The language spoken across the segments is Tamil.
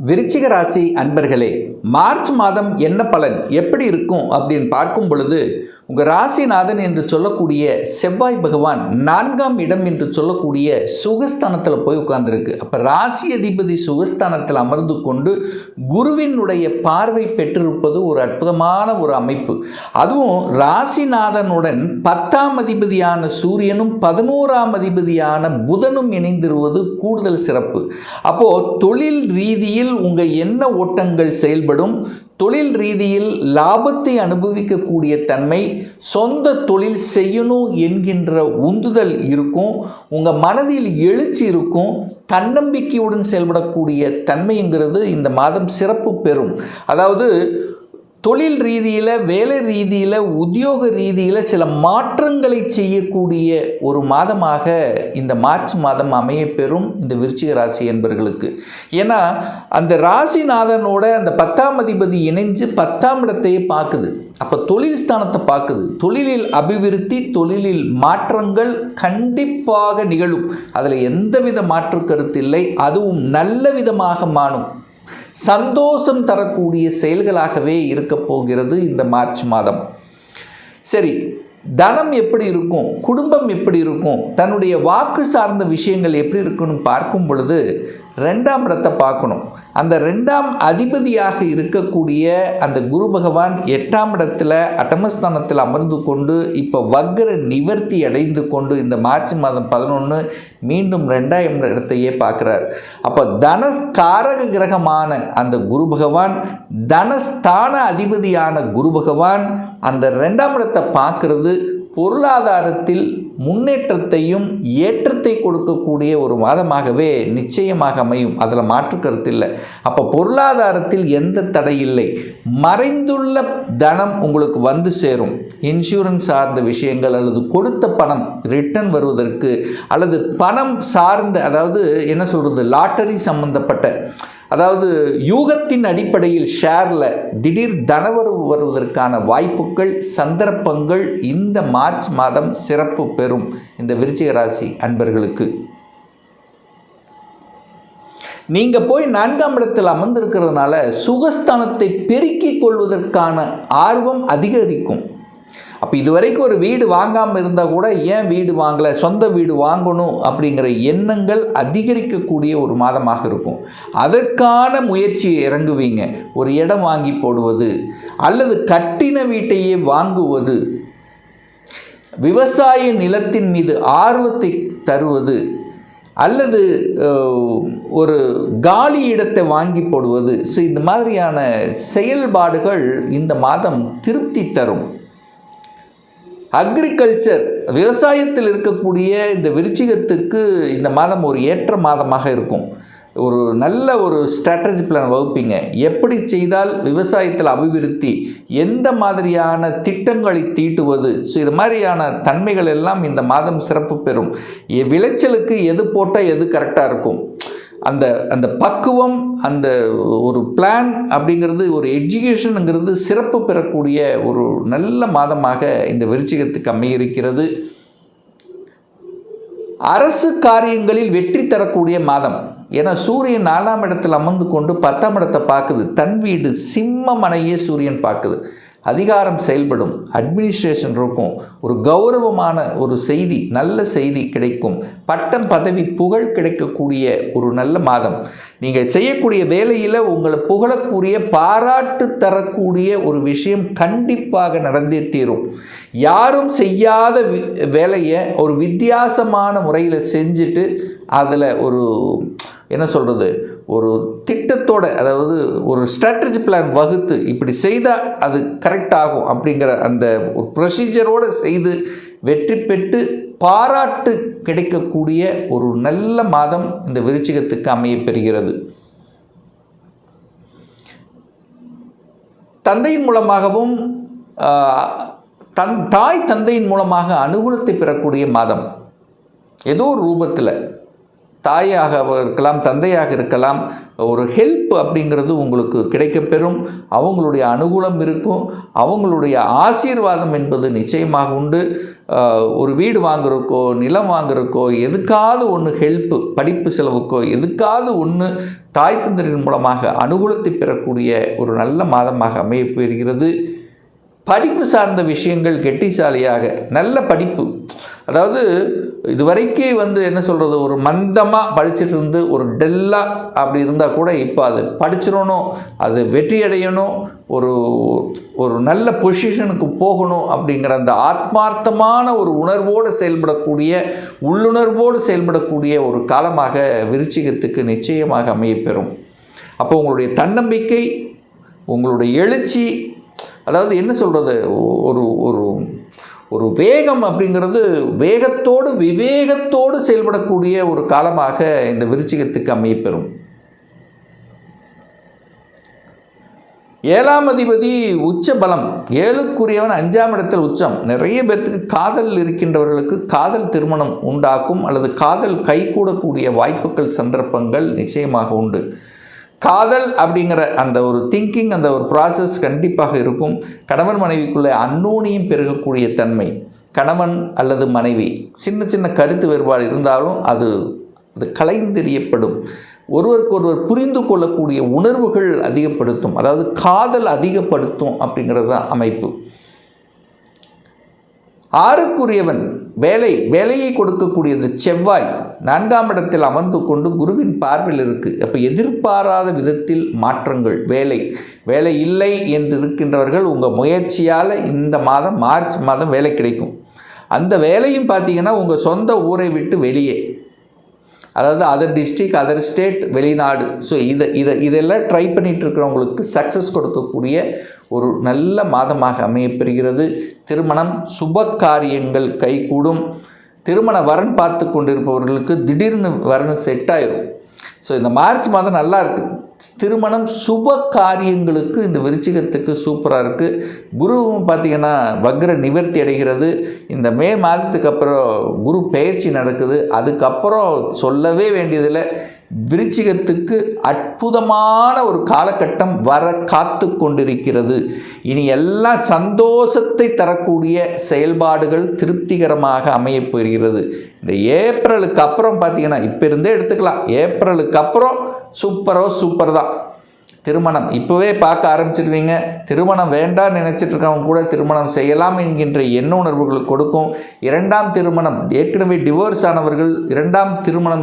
விருச்சிக ராசி அன்பர்களே, மார்ச் மாதம் என்ன பலன் எப்படி இருக்கும் அப்படின்னு பார்க்கும் பொழுது, உங்கள் ராசிநாதன் என்று சொல்லக்கூடிய செவ்வாய் பகவான் 4ஆம் இடம் என்று சொல்லக்கூடிய சுகஸ்தானத்தில் போய் உட்கார்ந்துருக்கு. அப்போ ராசி அதிபதி சுகஸ்தானத்தில் அமர்ந்து கொண்டு குருவினுடைய பார்வை பெற்றிருப்பது ஒரு அற்புதமான ஒரு அமைப்பு. அதுவும் ராசிநாதனுடன் 10ஆம் அதிபதியான சூரியனும் 11ஆம் அதிபதியான புதனும் இணைந்திருவது கூடுதல் சிறப்பு. அப்போது தொழில் ரீதியில் உங்கள் எண்ண ஓட்டங்கள் செயல்படும். தொழில் ரீதியில் லாபத்தை அனுபவிக்கக்கூடிய தன்மை, சொந்த தொழில் செய்யணும் என்கின்ற உந்துதல் இருக்கும். உங்கள் மனதில் எழுச்சி இருக்கும். தன்னம்பிக்கையுடன் செயல்படக்கூடிய தன்மைங்கிறது இந்த மாதம் சிறப்பு பெறும். அதாவது தொழில் ரீதியில், வேலை ரீதியில், உத்தியோக ரீதியில் சில மாற்றங்களை செய்யக்கூடிய ஒரு மாதமாக இந்த மார்ச் மாதம் அமைய பெறும் இந்த விருச்சிக ராசி என்பவர்களுக்கு. ஏன்னா அந்த ராசிநாதனோட அந்த 10ஆம் அதிபதி இணைஞ்சு 10ஆம் இடத்தையே பார்க்குது. அப்போ தொழில் ஸ்தானத்தை பார்க்குது. தொழிலில் அபிவிருத்தி, தொழிலில் மாற்றங்கள் கண்டிப்பாக நிகழும். அதில் எந்தவித மாற்று கருத்து இல்லை. அதுவும் நல்ல விதமாக மாறும். சந்தோஷம் தரக்கூடிய செயல்களாகவே இருக்க போகிறது இந்த மார்ச் மாதம். சரி, தனம் எப்படி இருக்கும், குடும்பம் எப்படி இருக்கும், தன்னுடைய வாக்கு சார்ந்த விஷயங்கள் எப்படி இருக்குன்னு பார்க்கும் பொழுது 2ஆம் இடத்தை பார்க்கணும். அந்த 2ஆம் அதிபதியாக இருக்கக்கூடிய அந்த குரு பகவான் 8ஆம் இடத்துல அட்டமஸ்தானத்தில் அமர்ந்து கொண்டு இப்போ வக்ர நிவர்த்தி அடைந்து கொண்டு இந்த மார்ச் மாதம் 11 மீண்டும் 2ஆம் இடத்தையே பார்க்குறார். அப்போ தனஸ்காரக கிரகமான அந்த குரு பகவான், தனஸ்தான அதிபதியான குரு பகவான் அந்த 2ஆம் இடத்தை பார்க்கறது பொருளாதாரத்தில் முன்னேற்றத்தையும் ஏற்றத்தை கொடுக்கக்கூடிய ஒரு மாதமாகவே நிச்சயமாக அமையும். அதில் மாற்று கருத்து இல்லை. அப்போ பொருளாதாரத்தில் எந்த தடை இல்லை. மறைந்துள்ள தனம் உங்களுக்கு வந்து சேரும். இன்சூரன்ஸ் சார்ந்த விஷயங்கள் அல்லது கொடுத்த பணம் ரிட்டர்ன் வருவதற்கு, அல்லது பணம் சார்ந்த, அதாவது என்ன சொல்கிறது, லாட்டரி சம்பந்தப்பட்ட, அதாவது யூகத்தின் அடிப்படையில் ஷேரில் திடீர் தனவரவு வருவதற்கான வாய்ப்புகள், சந்தர்ப்பங்கள் இந்த மார்ச் மாதம் சிறப்பு பெறும் இந்த விருச்சிக ராசி அன்பர்களுக்கு. நீங்கள் போய் 4ஆம் இடத்தில் அமர்ந்திருக்கிறதுனால சுகஸ்தானத்தை பெருக்கிக் கொள்வதற்கான ஆர்வம் அதிகரிக்கும். அப்போ இதுவரைக்கும் ஒரு வீடு வாங்காமல் இருந்தால் கூட ஏன் வீடு வாங்கலை, சொந்த வீடு வாங்கணும் அப்படிங்கிற எண்ணங்கள் அதிகரிக்கக்கூடிய ஒரு மாதமாக இருக்கும். அதற்கான முயற்சியை இறங்குவீங்க. ஒரு இடம் வாங்கி போடுவது, அல்லது கட்டின வீட்டையே வாங்குவது, விவசாய நிலத்தின் மீது ஆர்வத்தை தருவது, அல்லது ஒரு காலி இடத்தை வாங்கி போடுவது. ஸோ இந்த மாதிரியான செயல்பாடுகள் இந்த மாதம் திருப்தி தரும். அக்ரிகல்ச்சர், விவசாயத்தில் இருக்கக்கூடிய இந்த விருச்சிகத்துக்கு இந்த மாதம் ஒரு ஏற்ற மாதமாக இருக்கும். ஒரு நல்ல ஒரு ஸ்ட்ராட்டஜி பிளான் வகுப்பீங்க. எப்படி செய்தால் விவசாயத்தில் அபிவிருத்தி, எந்த மாதிரியான திட்டங்களை தீட்டுவது, ஸோ இது மாதிரியான தன்மைகள் எல்லாம் இந்த மாதம் சிறப்பு பெறும். விளைச்சலுக்கு எது போட்டால் எது கரெக்டாக இருக்கும், அந்த அந்த பக்குவம், அந்த ஒரு பிளான் அப்படிங்கிறது, ஒரு எஜுகேஷனுங்கிறது சிறப்பு பெறக்கூடிய ஒரு நல்ல மாதமாக இந்த விருச்சிகத்துக்கு அமையிருக்கிறது. அரசு காரியங்களில் வெற்றி தரக்கூடிய மாதம். ஏன்னா சூரியன் 4ஆம் இடத்தில் அமர்ந்து கொண்டு 10ஆம் இடத்தை பார்க்குது. தன் வீடு சிம்ம மனையே சூரியன் பார்க்குது. அதிகாரம் செயல்படும், அட்மினிஸ்ட்ரேஷன் இருக்கும், ஒரு கௌரவமான ஒரு செய்தி, நல்ல செய்தி கிடைக்கும், பட்டம் பதவி புகழ் கிடைக்கக்கூடிய ஒரு நல்ல மாதம். நீங்கள் செய்யக்கூடிய வேலையில் உங்களை புகழக்கூடிய, பாராட்டு தரக்கூடிய ஒரு விஷயம் கண்டிப்பாக நடந்தே தீரும். யாரும் செய்யாத வேலையை ஒரு வித்தியாசமான முறையில் செஞ்சுட்டு அதில் ஒரு என்ன சொல்கிறது, ஒரு திட்டத்தோட, அதாவது ஒரு ஸ்ட்ராட்டஜி பிளான் வகுத்து இப்படி செய்தால் அது கரெக்டாகும் அப்படிங்கிற அந்த ஒரு ப்ரொசீஜரோடு செய்து வெற்றி பெற்று பாராட்டு கிடைக்கக்கூடிய ஒரு நல்ல மாதம் இந்த விருச்சிகத்துக்கு அமைய பெறுகிறது. தந்தையின் மூலமாகவும் தாய் தந்தையின் மூலமாக அனுகூலத்தை பெறக்கூடிய மாதம். ஏதோ ஒரு ரூபத்தில் தாயாக இருக்கலாம், தந்தையாக இருக்கலாம், ஒரு ஹெல்ப் அப்படிங்கிறது உங்களுக்கு கிடைக்கப்பெறும். அவங்களுடைய அனுகூலம் இருக்கும், அவங்களுடைய ஆசீர்வாதம் என்பது நிச்சயமாக உண்டு. ஒரு வீடு வாங்குறதுக்கோ, நிலம் வாங்குறதுக்கோ, எதுக்காவது ஒன்று ஹெல்ப்பு, படிப்பு செலவுக்கோ எதுக்காவது ஒன்று தாய் தந்தையின் மூலமாக அனுகூலத்தை பெறக்கூடிய ஒரு நல்ல மாதமாக அமையப்பெறுகிறது. படிப்பு சார்ந்த விஷயங்கள் கெட்டிசாலியாக நல்ல படிப்பு, அதாவது இதுவரைக்கும் என்ன சொல்கிறது, ஒரு மந்தமாக படிச்சுட்டு இருந்து ஒரு டெல்லாக அப்படி இருந்தால் கூட இப்போ அது படிச்சிடணும், அது வெற்றி அடையணும், ஒரு நல்ல பொசிஷனுக்கு போகணும் அப்படிங்கிற அந்த ஆத்மார்த்தமான ஒரு உணர்வோடு செயல்படக்கூடிய, உள்ளுணர்வோடு செயல்படக்கூடிய ஒரு காலமாக விருச்சிகத்துக்கு நிச்சயமாக அமையப்பெறும். அப்போ உங்களுடைய தன்னம்பிக்கை, உங்களுடைய எழுச்சி, அதாவது என்ன சொல்கிறது, ஒரு வேகம் அப்படிங்கிறது வேகத்தோடு விவேகத்தோடு செயல்படக்கூடிய ஒரு காலமாக இந்த விருச்சிகத்துக்கு அமையப்பெறும். 7ஆம் அதிபதி உச்ச பலம், 7க்குரியவன் 5ஆம் இடத்தில் உச்சம். நிறைய பேர்த்துக்கு காதல் இருக்கின்றவர்களுக்கு காதல் திருமணம் உண்டாக்கும், அல்லது காதல் கைகூடக்கூடிய வாய்ப்புகள், சந்தர்ப்பங்கள் நிச்சயமாக உண்டு. காதல் அப்படிங்கிற அந்த ஒரு திங்கிங், அந்த ஒரு ப்ராசஸ் கண்டிப்பாக இருக்கும். கணவன் மனைவிக்குள்ளே அந்நோனியும் பெருகக்கூடிய தன்மை, கணவன் அல்லது மனைவி சின்ன சின்ன கருத்து வேறுபாடு இருந்தாலும் அது கலைந்தெறியப்படும். ஒருவருக்கொருவர் புரிந்து கொள்ளக்கூடிய உணர்வுகள் அதிகப்படுத்தும், அதாவது காதல் அதிகப்படுத்தும் அப்படிங்கிறது தான் அமைப்பு. 6க்குரியவன் வேலையை கொடுக்கக்கூடியது செவ்வாய் 4ஆம் இடத்தில் அமர்ந்து கொண்டு குருவின் பார்வையில் இருக்குது. அப்போ எதிர்பாராத விதத்தில் மாற்றங்கள், வேலை இல்லை என்று இருக்கின்றவர்கள் உங்கள் முயற்சியால் இந்த மாதம் மார்ச் மாதம் வேலை கிடைக்கும். அந்த வேலையும் பார்த்தீங்கன்னா உங்கள் சொந்த ஊரை விட்டு வெளியே, அதாவது அதர் டிஸ்ட்ரிக்ட், அதர் ஸ்டேட், வெளிநாடு. ஸோ இதெல்லாம் ட்ரை பண்ணிகிட்டு இருக்கிறவங்களுக்கு சக்ஸஸ் கொடுக்கக்கூடிய ஒரு நல்ல மாதமாக அமையப்பெறுகிறது. திருமணம், சுப காரியங்கள் கைகூடும். திருமண வரன் பார்த்து கொண்டிருப்பவர்களுக்கு திடீர்னு வரன் செட் ஆயிரும். ஸோ இந்த மார்ச் மாதம் நல்லா இருக்குது. திருமணம், சுப காரியங்களுக்கு இந்த விருச்சிகத்துக்கு சூப்பராக இருக்குது. குருவும் பார்த்திங்கன்னா வக்ர நிவர்த்தி அடைகிறது. இந்த மே மாதத்துக்கு அப்புறம் குரு பெயர்ச்சி நடக்குது. அதுக்கப்புறம் சொல்லவே வேண்டியதில்லை, விருச்சிகத்துக்கு அற்புதமான ஒரு காலகட்டம் வர காத்து கொண்டிருக்கிறது. இனி எல்லாம் சந்தோஷத்தை தரக்கூடிய செயல்பாடுகள் திருப்திகரமாக அமையப் போகிறது. இந்த ஏப்ரலுக்கு அப்புறம் பார்த்தீங்கன்னா, இப்போ இருந்தே எடுத்துக்கலாம், ஏப்ரலுக்கு அப்புறம் சூப்பர் தான். திருமணம் இப்போவே பார்க்க ஆரம்பிச்சிடுவீங்க. திருமணம் வேண்டாம்னு நினச்சிட்டு இருக்கவங்க கூட திருமணம் செய்யலாம் என்கின்ற எண்ண உணர்வுகள் கொடுக்கும். 2ஆம் திருமணம், ஏற்கனவே டிவோர்ஸ் ஆனவர்கள் 2ஆம் திருமணம்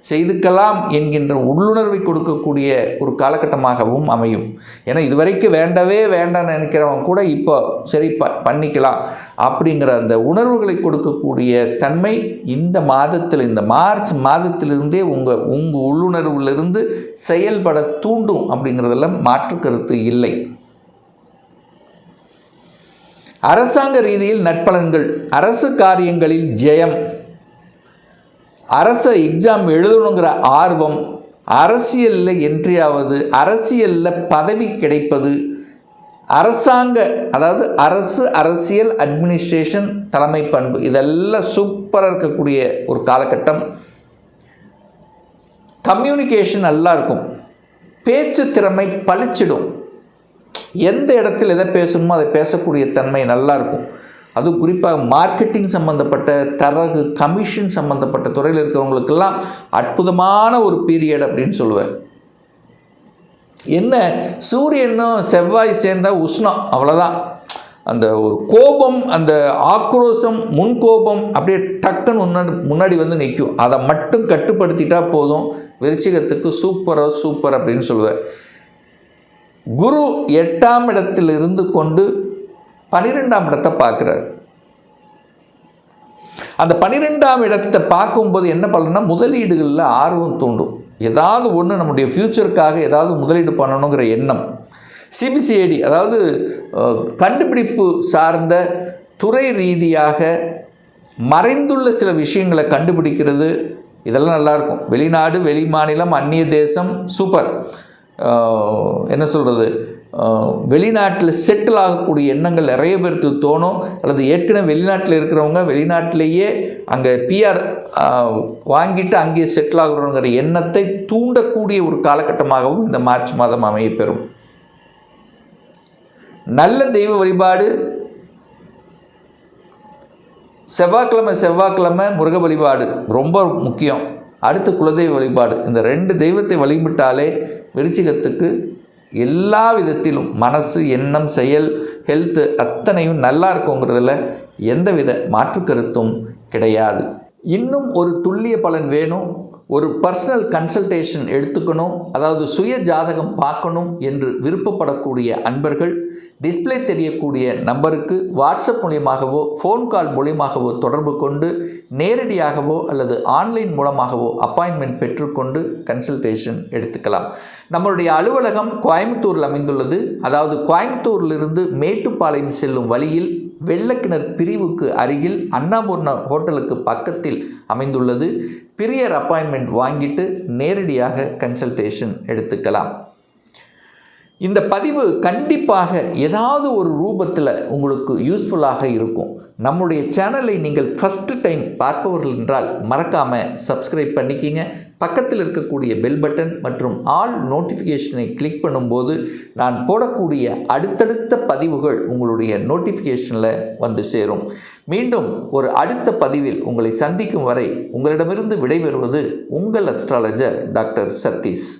செய்துக்கலாம் என்கின்ற உள்ளுணர்வை கொடுக்கக்கூடிய ஒரு காலகட்டமாகவும் அமையும். ஏன்னா இதுவரைக்கும் வேண்டவே வேண்டாம்னு நினைக்கிறவங்க கூட இப்போ சரி பண்ணிக்கலாம் அப்படிங்கிற அந்த உணர்வுகளை கொடுக்கக்கூடிய தன்மை இந்த மாதத்தில், இந்த மார்ச் மாதத்திலிருந்தே உங்கள் உள்ளுணர்விலிருந்து செயல்பட தூண்டும் அப்படிங்கிறதெல்லாம் மாற்று கருத்து இல்லை. அரசாங்க ரீதியில் நற்பலன்கள், அரசு காரியங்களில் ஜெயம், அரசு எக்ஸாம் எழுதணுங்கிற ஆர்வம், அரசியலில் என்ட்ரியாவது, அரசியலில் பதவி கிடைப்பது, அரசாங்க, அதாவது அரசியல், அட்மினிஸ்ட்ரேஷன், தலைமை பண்பு, இதெல்லாம் சூப்பராக இருக்கக்கூடிய ஒரு காலகட்டம். கம்யூனிகேஷன் நல்லா இருக்கும். பேச்சு திறமை பளிச்சிடும். எந்த இடத்தில் எதை பேசணுமோ அதை பேசக்கூடிய தன்மை நல்லாயிருக்கும். அதுவும் குறிப்பாக மார்க்கெட்டிங் சம்மந்தப்பட்ட, தரகு கமிஷன் சம்மந்தப்பட்ட துறையில் இருக்கிறவங்களுக்கெல்லாம் அற்புதமான ஒரு பீரியட் அப்படின்னு சொல்லுவேன். என்ன, சூரியனும் செவ்வாய் சேர்ந்தால் உஷ்ணம், அவ்வளோதான். அந்த ஒரு கோபம், அந்த ஆக்ரோஷம், முன்கோபம் அப்படியே டக்குன்னு முன்னாடி வந்து நிற்கும். அதை மட்டும் கட்டுப்படுத்திட்டா போதும். விருச்சிகத்துக்கு சூப்பர் அப்படின்னு சொல்லுவேன். குரு 8ஆம் இடத்தில் இருந்து கொண்டு 12ஆம் இடத்தை பார்க்குறார். அந்த 12ஆம் இடத்தை பார்க்கும்போது என்ன பண்ணணும்னா, முதலீடுகளில் ஆர்வம் தூண்டும். ஏதாவது ஒன்று நம்முடைய ஃப்யூச்சருக்காக ஏதாவது முதலீடு பண்ணணுங்கிற எண்ணம். சிபிசிஐடி, அதாவது கண்டுபிடிப்பு சார்ந்த துறை ரீதியாக மறைந்துள்ள சில விஷயங்களை கண்டுபிடிக்கிறது, இதெல்லாம் நல்லாயிருக்கும். வெளிநாடு, வெளி மாநிலம், அந்நிய தேசம், சூப்பர். என்ன சொல்கிறது, வெளிநாட்டில் செட்டில் ஆகக்கூடிய எண்ணங்கள் நிறைய பேருக்கு தோணும். அல்லது ஏற்கனவே வெளிநாட்டில் இருக்கிறவங்க வெளிநாட்டிலேயே அங்கே பிஆர் வாங்கிட்டு அங்கேயே செட்டில் ஆகிறோங்கிற எண்ணத்தை தூண்டக்கூடிய ஒரு காலகட்டமாகவும் இந்த மார்ச் மாதம் அமையப்பெறும். நல்ல தெய்வ வழிபாடு செவ்வாய்க்கிழமை முருக வழிபாடு ரொம்ப முக்கியம். அடுத்து குலதெய்வ வழிபாடு. இந்த 2 தெய்வத்தை வழிபட்டாலே விருச்சிகத்துக்கு எல்லா விதத்திலும் மனசு, எண்ணம், செயல், ஹெல்த்து அத்தனையும் நல்லா இருக்குங்கிறதுல எந்தவித மாற்று கருத்தும் கிடையாது. இன்னும் ஒரு துல்லிய பலன் வேணும், ஒரு பர்சனல் கன்சல்டேஷன் எடுத்துக்கணும், அதாவது சுய ஜாதகம் பார்க்கணும் என்று விருப்பப்படக்கூடிய அன்பர்கள் டிஸ்பிளே தெரியக்கூடிய நம்பருக்கு வாட்ஸ்அப் மூலியமாகவோ ஃபோன் கால் மூலியமாகவோ தொடர்பு கொண்டு நேரடியாகவோ அல்லது ஆன்லைன் மூலமாகவோ அப்பாயின்மெண்ட் பெற்றுக்கொண்டு கன்சல்டேஷன் எடுத்துக்கலாம். நம்மளுடைய அலுவலகம் கோயம்புத்தூரில் அமைந்துள்ளது. அதாவது கோயம்புத்தூரிலிருந்து மேட்டுப்பாளையம் செல்லும் வழியில் வெள்ளக்கிணர் பிரிவுக்கு அருகில் அண்ணாபூர்ணா ஹோட்டலுக்கு பக்கத்தில் அமைந்துள்ளது. பிரியர் அப்பாயின்மெண்ட் வாங்கிட்டு நேரடியாக கன்சல்டேஷன் எடுத்துக்கலாம். இந்த பதிவு கண்டிப்பாக ஏதாவது ஒரு ரூபத்தில் உங்களுக்கு யூஸ்ஃபுல்லாக இருக்கும். நம்முடைய சேனலை நீங்கள் ஃபஸ்ட்டு டைம் பார்ப்பவர்கள் என்றால் மறக்காமல் சப்ஸ்கிரைப் பண்ணிக்கிங்க. பக்கத்தில் இருக்கக்கூடிய பெல் பட்டன் மற்றும் ஆல் நோட்டிஃபிகேஷனை கிளிக் பண்ணும்போது நான் போடக்கூடிய அடுத்தடுத்த பதிவுகள் உங்களுடைய நோட்டிஃபிகேஷனில் வந்து சேரும். மீண்டும் ஒரு அடுத்த பதிவில் உங்களை சந்திக்கும் வரை உங்களிடமிருந்து விடைபெறுவது உங்கள் அஸ்ட்ராலஜர் டாக்டர் சதீஷ்.